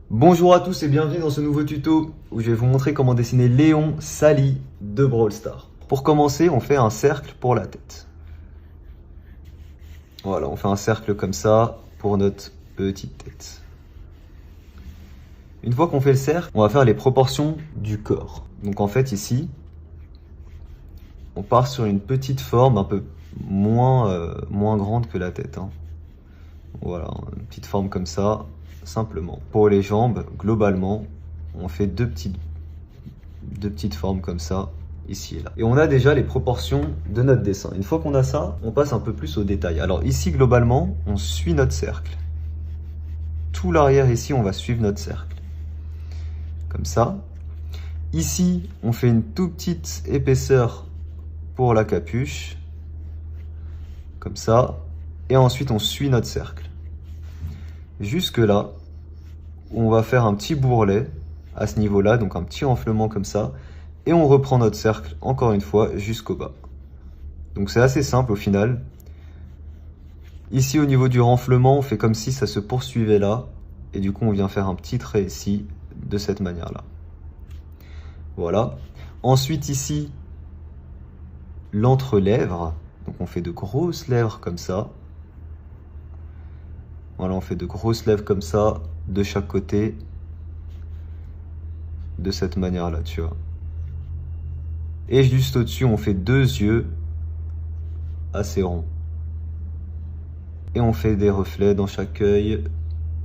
Bonjour à tous et bienvenue dans ce nouveau tuto où je vais vous montrer comment dessiner Léon Sally de Brawl Stars. Pour commencer, on fait un cercle pour la tête. Voilà, on fait un cercle comme ça pour notre petite tête. Une fois qu'on fait le cercle, on va faire les proportions du corps. Donc en fait ici, on part sur une petite forme un peu moins grande que la tête. Voilà, une petite forme comme ça, simplement. Pour les jambes, globalement, on fait deux petites formes comme ça, ici et là. Et on a déjà les proportions de notre dessin. Une fois qu'on a ça, on passe un peu plus au détail. Alors ici, globalement, on suit notre cercle. Tout l'arrière ici, on va suivre notre cercle. Comme ça. Ici, on fait une toute petite épaisseur pour la capuche. Comme ça. Et ensuite, on suit notre cercle. Jusque là, on va faire un petit bourrelet à ce niveau-là, donc un petit enflement comme ça. Et on reprend notre cercle, encore une fois, jusqu'au bas. Donc c'est assez simple au final. Ici, au niveau du renflement, on fait comme si ça se poursuivait là. Et du coup, on vient faire un petit trait ici, de cette manière-là. Voilà. Ensuite, ici, l'entrelèvre. Donc, on fait de grosses lèvres comme ça. Voilà, on fait de grosses lèvres comme ça, de chaque côté. De cette manière-là, tu vois. Et juste au-dessus, on fait deux yeux assez ronds. Et on fait des reflets dans chaque œil.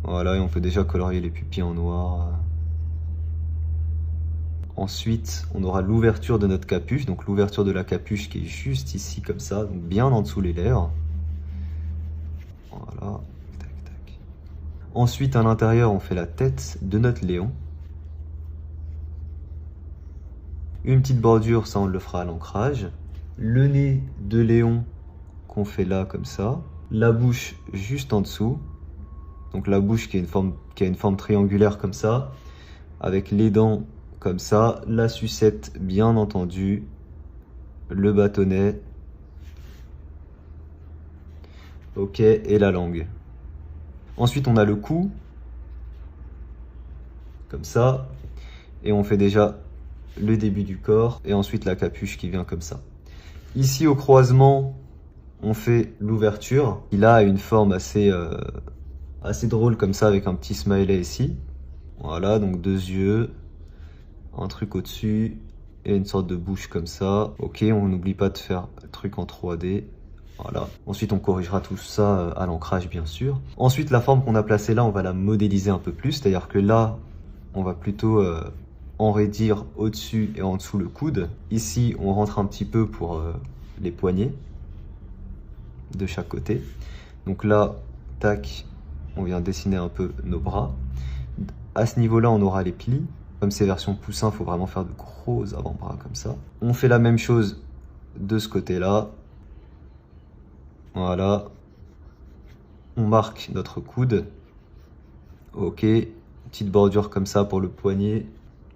Voilà, et on peut déjà colorier les pupilles en noir. Ensuite, on aura l'ouverture de notre capuche, donc l'ouverture de la capuche qui est juste ici comme ça, donc bien en dessous les lèvres. Voilà, tac, tac. Ensuite, à l'intérieur, on fait la tête de notre Léon. Une petite bordure, ça on le fera à l'ancrage. Le nez de Léon qu'on fait là comme ça. La bouche juste en dessous. Donc la bouche qui a une forme triangulaire comme ça, avec les dents comme ça, la sucette bien entendu, le bâtonnet, ok, et la langue. Ensuite on a le cou, comme ça, et on fait déjà le début du corps, et ensuite la capuche qui vient comme ça. Ici au croisement, on fait l'ouverture. Il a une forme assez drôle comme ça, avec un petit smiley ici. Voilà, donc deux yeux, un truc au-dessus, et une sorte de bouche comme ça. Ok, on n'oublie pas de faire le truc en 3D. Voilà. Ensuite, on corrigera tout ça à l'ancrage, bien sûr. Ensuite, la forme qu'on a placée là, on va la modéliser un peu plus. C'est-à-dire que là, on va plutôt enraidir au-dessus et en dessous le coude. Ici, on rentre un petit peu pour les poignets de chaque côté. Donc là, tac, on vient dessiner un peu nos bras. À ce niveau-là, on aura les plis. Comme c'est version poussin, il faut vraiment faire de gros avant-bras comme ça. On fait la même chose de ce côté-là. Voilà. On marque notre coude. Ok. Petite bordure comme ça pour le poignet.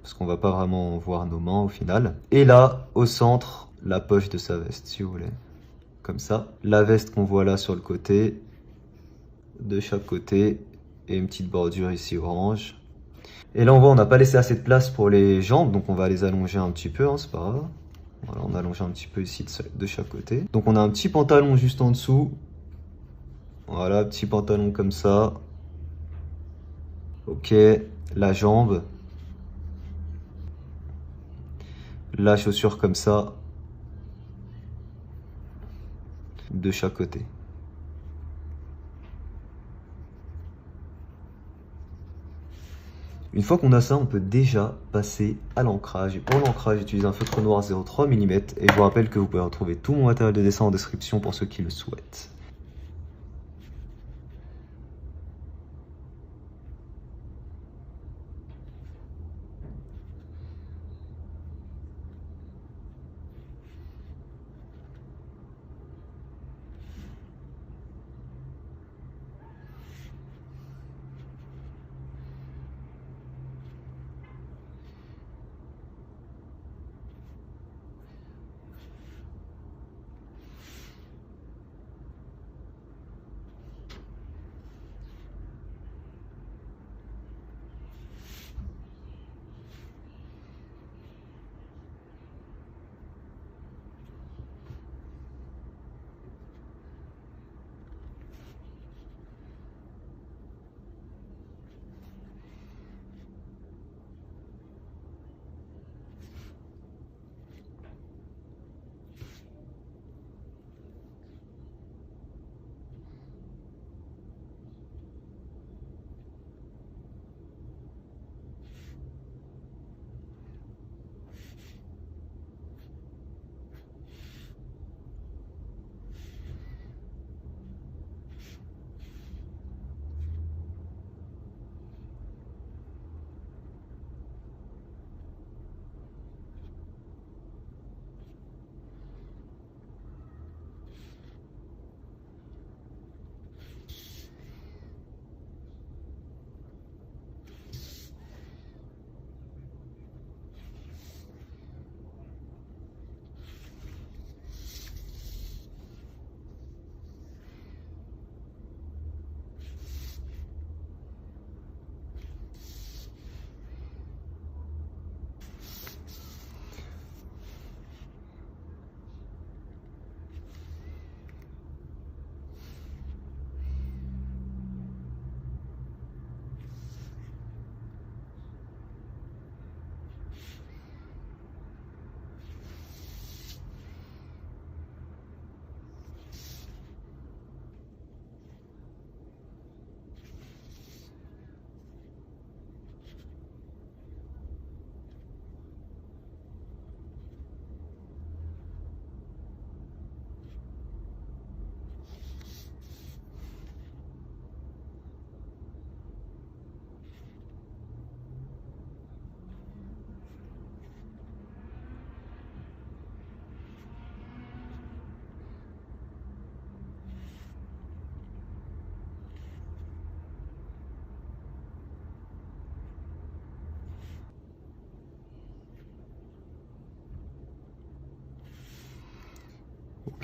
Parce qu'on va pas vraiment voir nos mains au final. Et là, au centre, la poche de sa veste, si vous voulez. Comme ça. La veste qu'on voit là sur le côté. De chaque côté. Et une petite bordure ici orange. Et là, on voit, on n'a pas laissé assez de place pour les jambes, donc on va les allonger un petit peu, c'est pas grave. Voilà, on allonge un petit peu ici de chaque côté. Donc on a un petit pantalon juste en dessous. Voilà, petit pantalon comme ça. Ok, la jambe. La chaussure comme ça. De chaque côté. Une fois qu'on a ça, on peut déjà passer à l'ancrage. Et pour l'ancrage, j'utilise un feutre noir 0,3 mm. Et je vous rappelle que vous pouvez retrouver tout mon matériel de dessin en description pour ceux qui le souhaitent.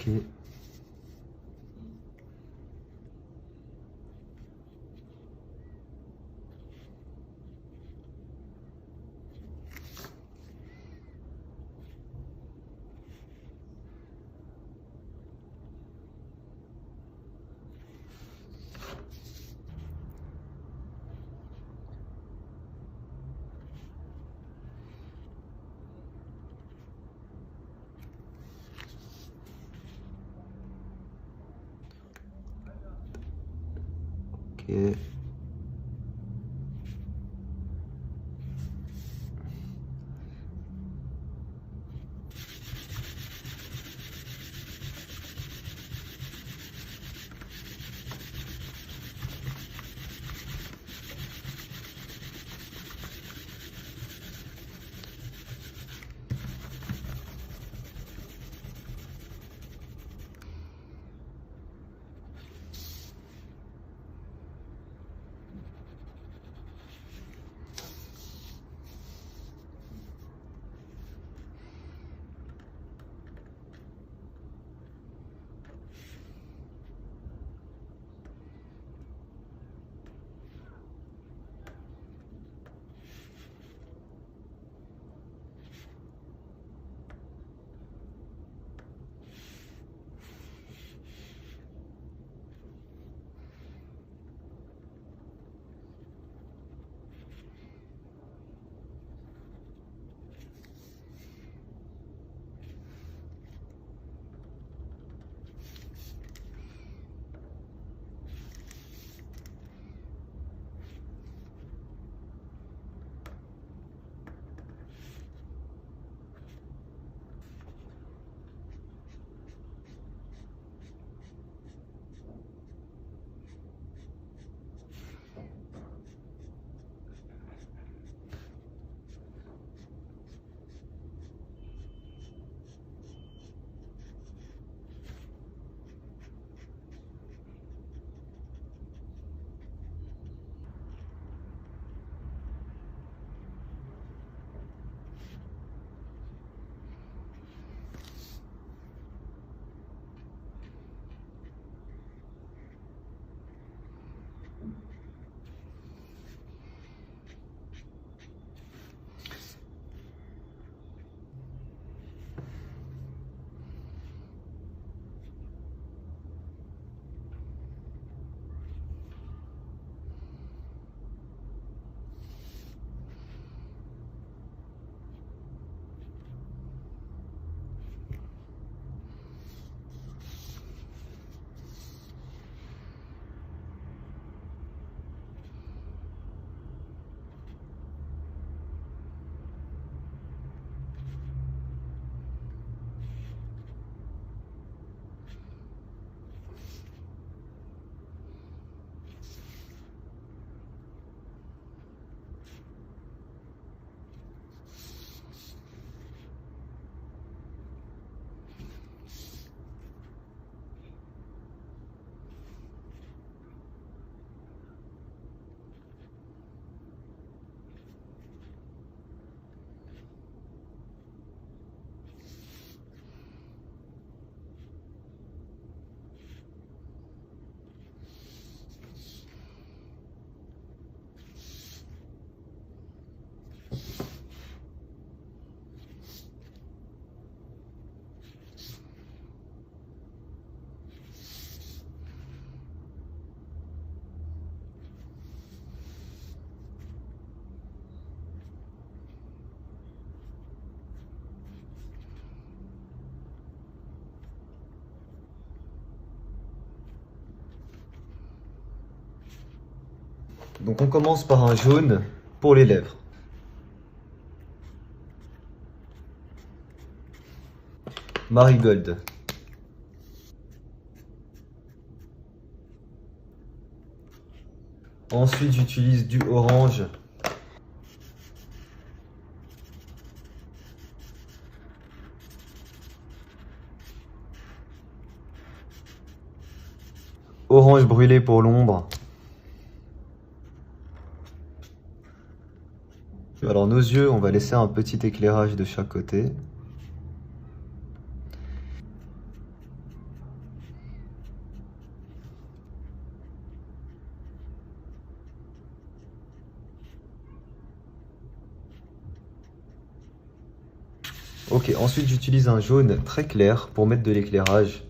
Ok. Ok. Donc on commence par un jaune pour les lèvres. Marigold. Ensuite j'utilise du orange. Orange brûlé pour l'ombre. Alors nos yeux, on va laisser un petit éclairage de chaque côté. Ok, ensuite j'utilise un jaune très clair pour mettre de l'éclairage.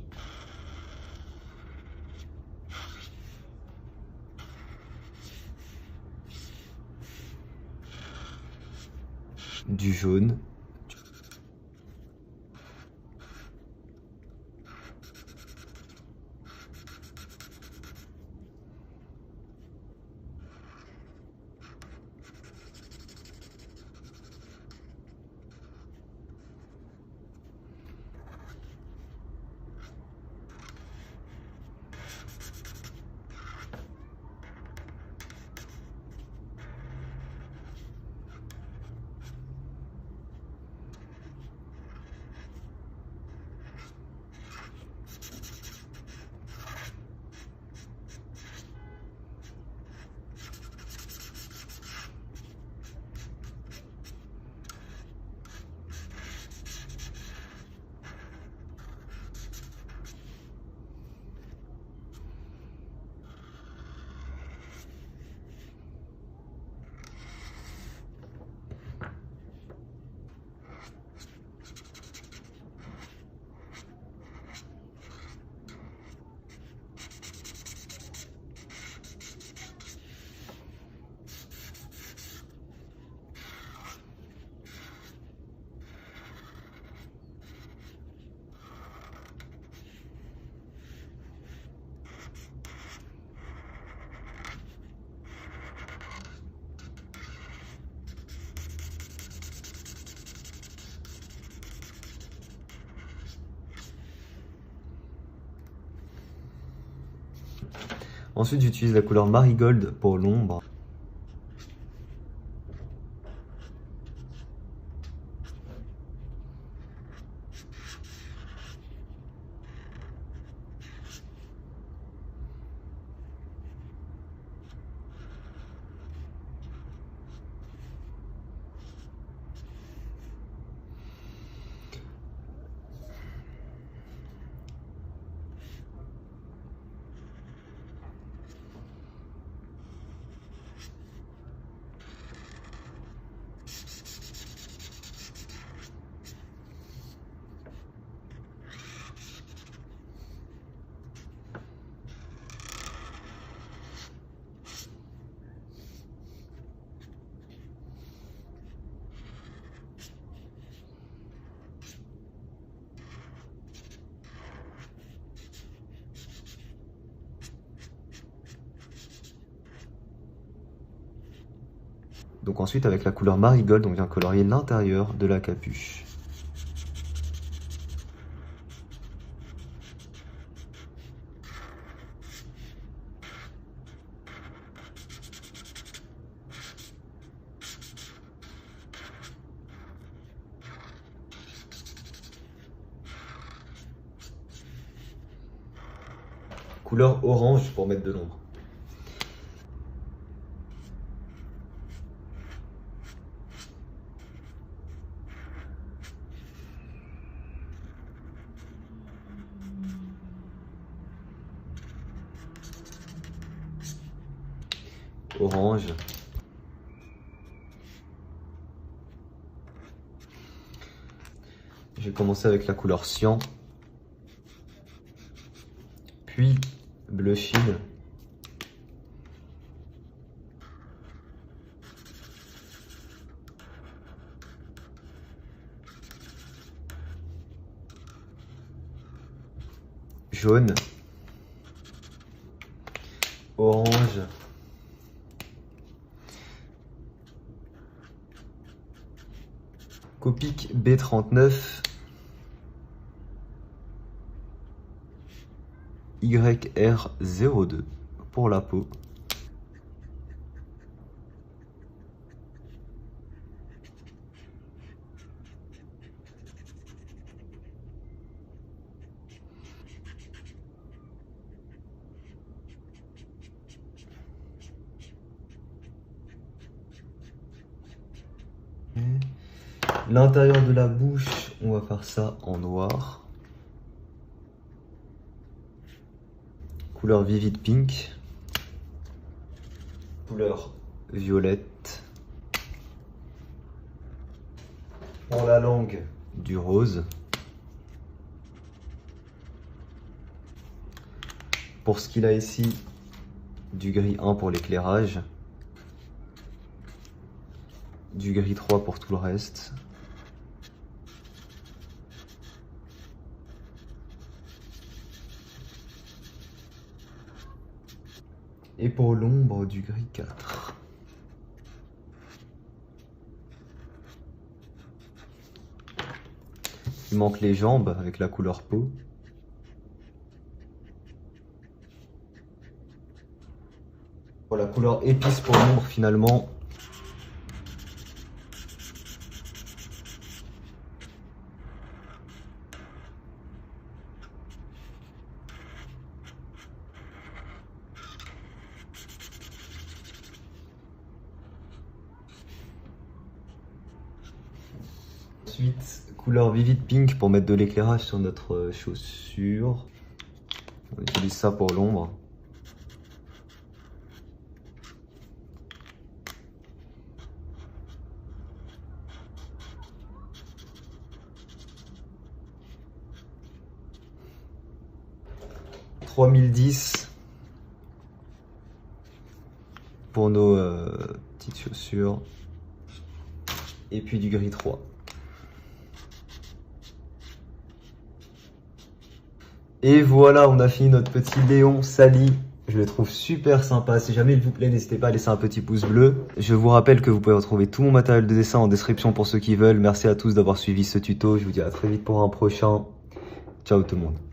Du jaune. Ensuite, j'utilise la couleur Marigold pour l'ombre. Donc ensuite, avec la couleur Marigold, on vient colorier l'intérieur de la capuche. Couleur orange pour mettre de l'ombre. Orange. Je vais commencer avec la couleur cyan, puis bleu chine, jaune, orange, Copic B39, YR02 pour la peau. L'intérieur de la bouche, on va faire ça en noir. Couleur Vivid Pink. Couleur violette. Pour la langue, du rose. Pour ce qu'il a ici, du gris 1 pour l'éclairage, du gris 3 pour tout le reste. Et pour l'ombre, du gris 4. Il manque les jambes avec la couleur peau. Pour la couleur épice pour l'ombre finalement. Ensuite, couleur Vivid Pink pour mettre de l'éclairage sur notre chaussure. On utilise ça pour l'ombre. « 3010 pour nos petites chaussures. Et puis du gris 3. Et voilà, on a fini notre petit Léon sali. Je le trouve super sympa. Si jamais il vous plaît, n'hésitez pas à laisser un petit pouce bleu. Je vous rappelle que vous pouvez retrouver tout mon matériel de dessin en description pour ceux qui veulent. Merci à tous d'avoir suivi ce tuto. Je vous dis à très vite pour un prochain. Ciao tout le monde.